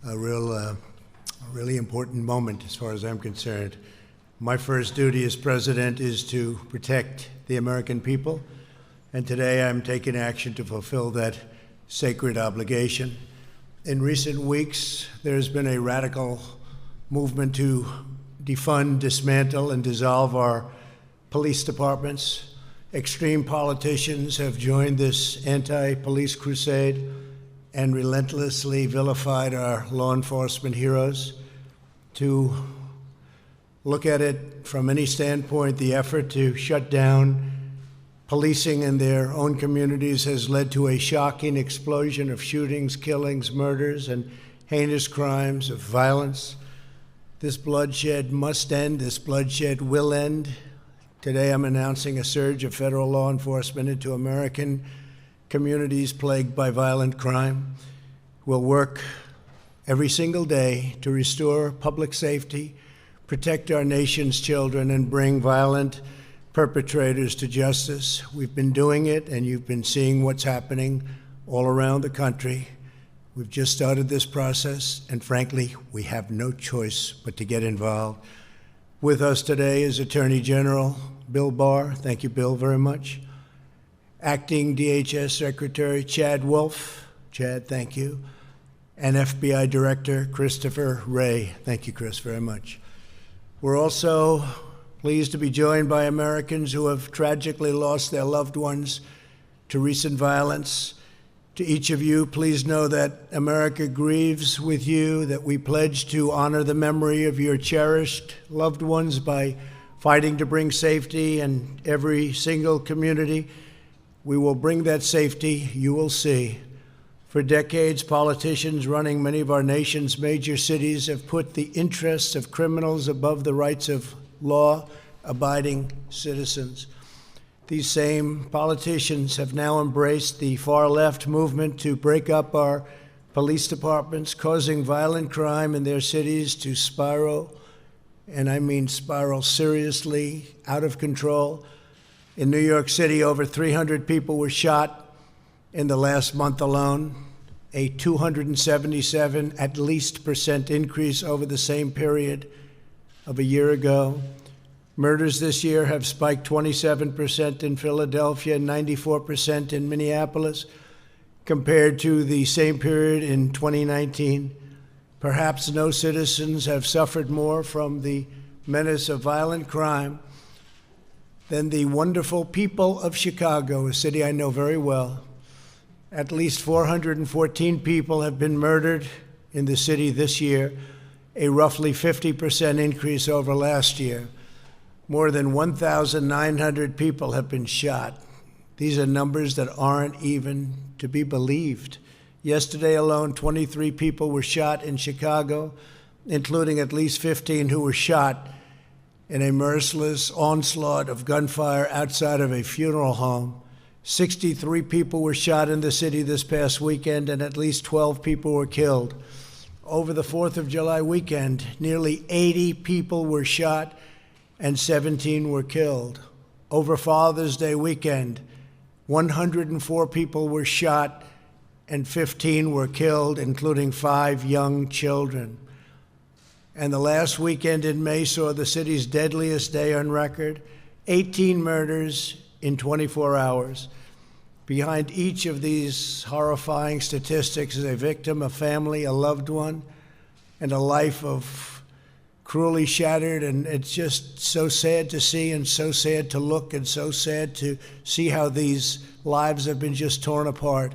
a really important moment as far as I'm concerned. My first duty as president is to protect the American people, and today I'm taking action to fulfill that sacred obligation. In recent weeks, there's been a radical movement to defund, dismantle, and dissolve our police departments. Extreme politicians have joined this anti-police crusade and relentlessly vilified our law enforcement heroes. To look at it from any standpoint, the effort to shut down policing in their own communities has led to a shocking explosion of shootings, killings, murders, and heinous crimes of violence. This bloodshed must end. This bloodshed will end. Today I'm announcing a surge of federal law enforcement into American communities plagued by violent crime. We'll work every single day to restore public safety, protect our nation's children, and bring violent perpetrators to justice. We've been doing it, and you've been seeing what's happening all around the country. We've just started this process, and frankly, we have no choice but to get involved. With us today is Attorney General Bill Barr. Thank you, Bill, very much. Acting DHS Secretary Chad Wolf. Chad, thank you. And FBI Director Christopher Wray. Thank you, Chris, very much. We're also pleased to be joined by Americans who have tragically lost their loved ones to recent violence. To each of you, please know that America grieves with you, that we pledge to honor the memory of your cherished loved ones by fighting to bring safety in every single community. We will bring that safety, you will see. For decades, politicians running many of our nation's major cities have put the interests of criminals above the rights of law-abiding citizens. These same politicians have now embraced the far-left movement to break up our police departments, causing violent crime in their cities to spiral, and I mean spiral seriously, out of control. In New York City, over 300 people were shot in the last month alone, a 277 at least % increase over the same period of a year ago. Murders this year have spiked 27% in Philadelphia, 94% in Minneapolis, compared to the same period in 2019. Perhaps no citizens have suffered more from the menace of violent crime than the wonderful people of Chicago, a city I know very well. At least 414 people have been murdered in the city this year, a roughly 50% increase over last year. More than 1,900 people have been shot. These are numbers that aren't even to be believed. Yesterday alone, 23 people were shot in Chicago, including at least 15 who were shot in a merciless onslaught of gunfire outside of a funeral home. 63 people were shot in the city this past weekend, and at least 12 people were killed. Over the 4th of July weekend, nearly 80 people were shot and 17 were killed. Over Father's Day weekend, 104 people were shot and 15 were killed, including 5 young children. And the last weekend in May saw the city's deadliest day on record, 18 murders in 24 hours. Behind each of these horrifying statistics is a victim, a family, a loved one, and a life of cruelly shattered. And it's just so sad to see, and so sad to look, and so sad to see how these lives have been just torn apart.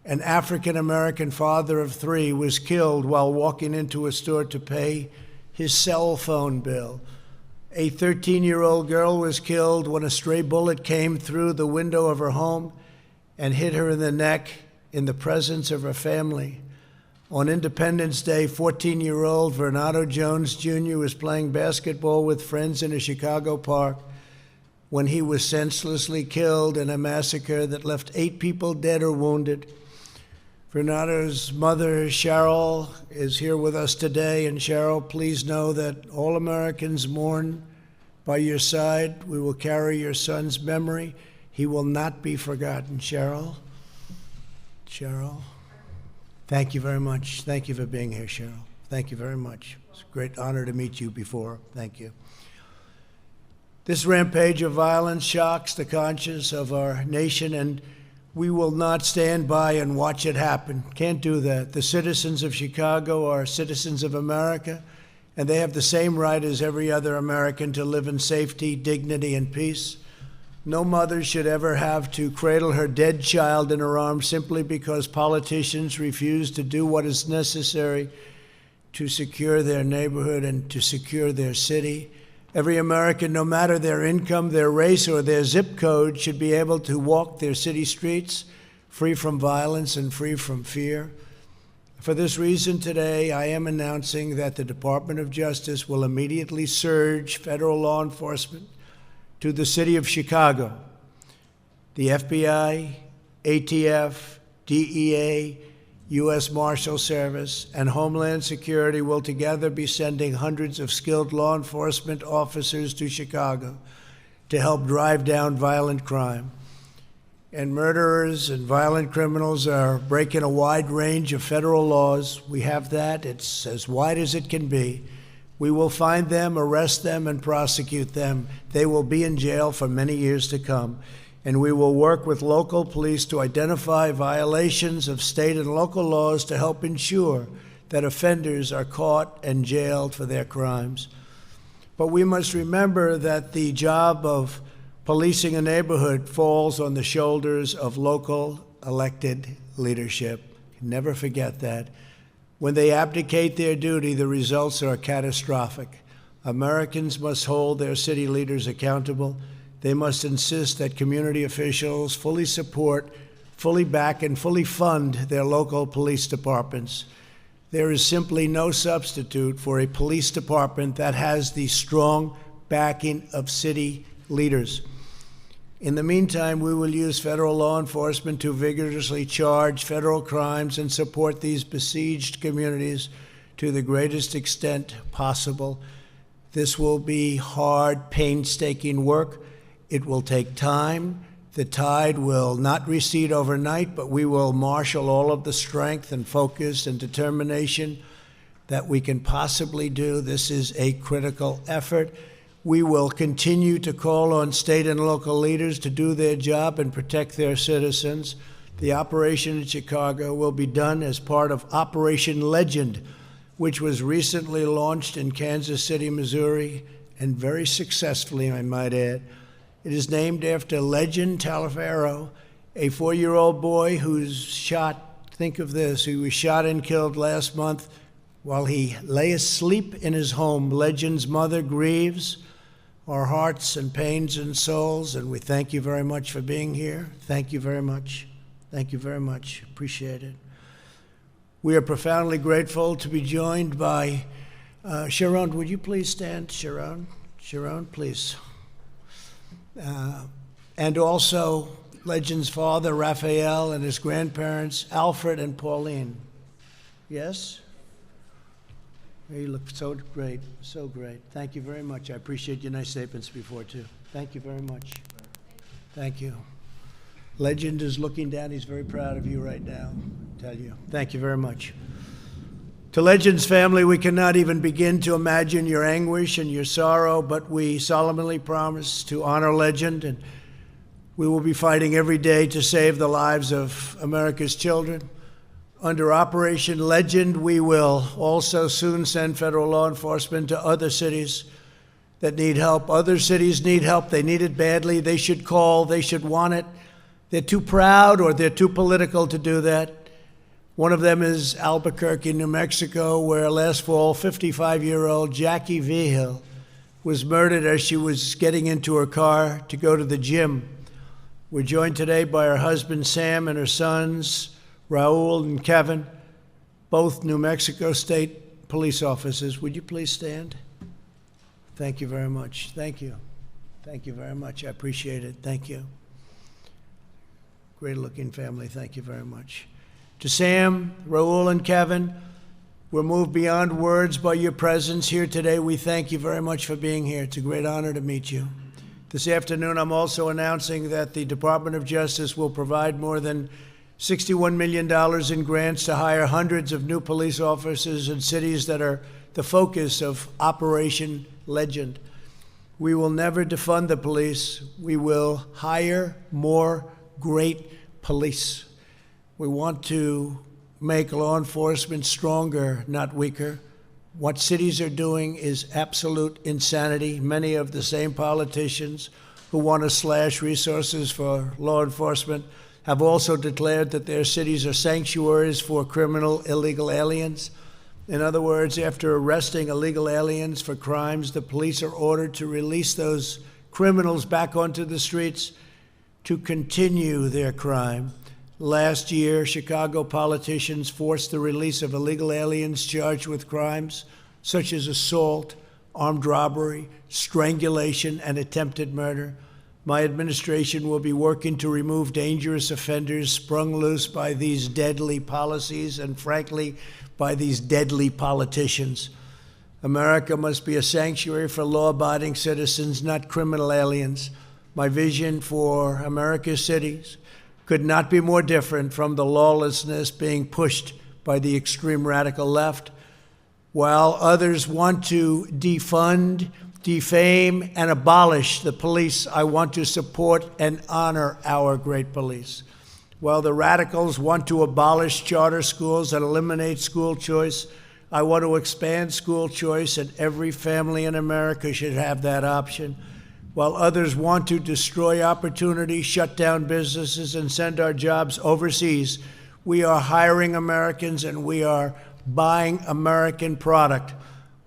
An African-American father of 3 was killed while walking into a store to pay his cell phone bill. A 13-year-old girl was killed when a stray bullet came through the window of her home and hit her in the neck in the presence of her family. On Independence Day, 14-year-old Vernado Jones Jr. was playing basketball with friends in a Chicago park when he was senselessly killed in a massacre that left 8 people dead or wounded. Vernado's mother, Cheryl, is here with us today. And Cheryl, please know that all Americans mourn by your side. We will carry your son's memory. He will not be forgotten. Cheryl? Cheryl? Thank you very much. Thank you for being here, Cheryl. Thank you very much. It's a great honor to meet you before. Thank you. This rampage of violence shocks the conscience of our nation, and we will not stand by and watch it happen. Can't do that. The citizens of Chicago are citizens of America, and they have the same right as every other American to live in safety, dignity, and peace. No mother should ever have to cradle her dead child in her arms simply because politicians refuse to do what is necessary to secure their neighborhood and to secure their city. Every American, no matter their income, their race, or their zip code, should be able to walk their city streets free from violence and free from fear. For this reason, today, I am announcing that the Department of Justice will immediately surge federal law enforcement to the city of Chicago. The FBI, ATF, DEA, U.S. Marshal Service, and Homeland Security will together be sending hundreds of skilled law enforcement officers to Chicago to help drive down violent crime. And murderers and violent criminals are breaking a wide range of federal laws. We have that. It's as wide as it can be. We will find them, arrest them, and prosecute them. They will be in jail for many years to come. And we will work with local police to identify violations of state and local laws to help ensure that offenders are caught and jailed for their crimes. But we must remember that the job of policing a neighborhood falls on the shoulders of local elected leadership. Never forget that. When they abdicate their duty, the results are catastrophic. Americans must hold their city leaders accountable. They must insist that community officials fully support, fully back, and fully fund their local police departments. There is simply no substitute for a police department that has the strong backing of city leaders. In the meantime, we will use federal law enforcement to vigorously charge federal crimes and support these besieged communities to the greatest extent possible. This will be hard, painstaking work. It will take time. The tide will not recede overnight, but we will marshal all of the strength and focus and determination that we can possibly do. This is a critical effort. We will continue to call on state and local leaders to do their job and protect their citizens. The operation in Chicago will be done as part of Operation Legend, which was recently launched in Kansas City, Missouri, and very successfully, I might add. It is named after Legend Taliaferro, a 4-year-old boy who's shot, think of this, he was shot and killed last month while he lay asleep in his home. Legend's mother grieves. Our hearts and pains and souls, and we thank you very much for being here. Thank you very much. Thank you very much. Appreciate it. We are profoundly grateful to be joined by Sharon. Would you please stand, Sharon? Sharon, please. And also Legend's father, Raphael, and his grandparents, Alfred and Pauline. Yes? You look so great, so great. Thank you very much. I appreciate your nice statements before, too. Thank you very much. Thank you. Legend is looking down. He's very proud of you right now, I tell you. Thank you very much. To Legend's family, we cannot even begin to imagine your anguish and your sorrow, but we solemnly promise to honor Legend, and we will be fighting every day to save the lives of America's children. Under Operation Legend, we will also soon send federal law enforcement to other cities that need help. Other cities need help. They need it badly. They should call. They should want it. They're too proud or they're too political to do that. One of them is Albuquerque, New Mexico, where last fall, 55-year-old Jackie Vigil was murdered as she was getting into her car to go to the gym. We're joined today by her husband, Sam, and her sons, Raul and Kevin, both New Mexico State police officers. Would you please stand? Thank you very much. Thank you. Thank you very much. I appreciate it. Thank you. Great-looking family. Thank you very much. To Sam, Raul, and Kevin, we're moved beyond words by your presence here today. We thank you very much for being here. It's a great honor to meet you. This afternoon, I'm also announcing that the Department of Justice will provide more than $61 million in grants to hire hundreds of new police officers in cities that are the focus of Operation Legend. We will never defund the police. We will hire more great police. We want to make law enforcement stronger, not weaker. What cities are doing is absolute insanity. Many of the same politicians who want to slash resources for law enforcement have also declared that their cities are sanctuaries for criminal illegal aliens. In other words, after arresting illegal aliens for crimes, the police are ordered to release those criminals back onto the streets to continue their crime. Last year, Chicago politicians forced the release of illegal aliens charged with crimes such as assault, armed robbery, strangulation, and attempted murder. My administration will be working to remove dangerous offenders sprung loose by these deadly policies and, frankly, by these deadly politicians. America must be a sanctuary for law-abiding citizens, not criminal aliens. My vision for America's cities could not be more different from the lawlessness being pushed by the extreme radical left. While others want to defund, defame, and abolish the police, I want to support and honor our great police. While the radicals want to abolish charter schools and eliminate school choice, I want to expand school choice, and every family in America should have that option. While others want to destroy opportunity, shut down businesses, and send our jobs overseas, we are hiring Americans and we are buying American product.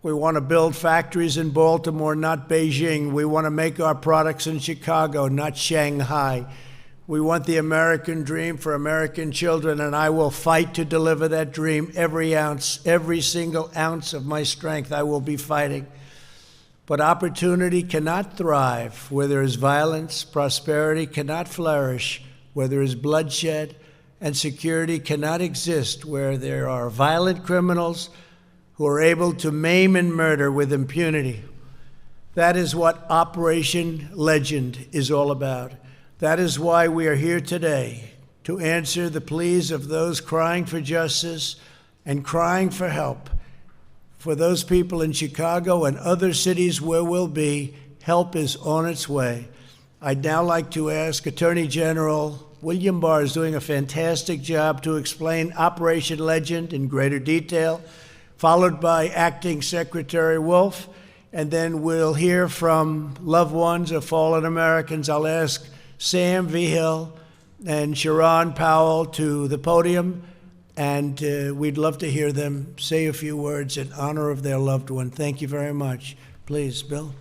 We want to build factories in Baltimore, not Beijing. We want to make our products in Chicago, not Shanghai. We want the American dream for American children, and I will fight to deliver that dream every ounce, every single ounce of my strength. I will be fighting. But opportunity cannot thrive where there is violence, prosperity cannot flourish where there is bloodshed, and security cannot exist where there are violent criminals who are able to maim and murder with impunity. That is what Operation Legend is all about. That is why we are here today, to answer the pleas of those crying for justice and crying for help. For those people in Chicago and other cities where we'll be, help is on its way. I'd now like to ask Attorney General William Barr, is doing a fantastic job, to explain Operation Legend in greater detail, followed by Acting Secretary Wolf, and then we'll hear from loved ones of fallen Americans. I'll ask Sam Vigil and Sharon Powell to the podium, and we'd love to hear them say a few words in honor of their loved one. Thank you very much. Please, Bill.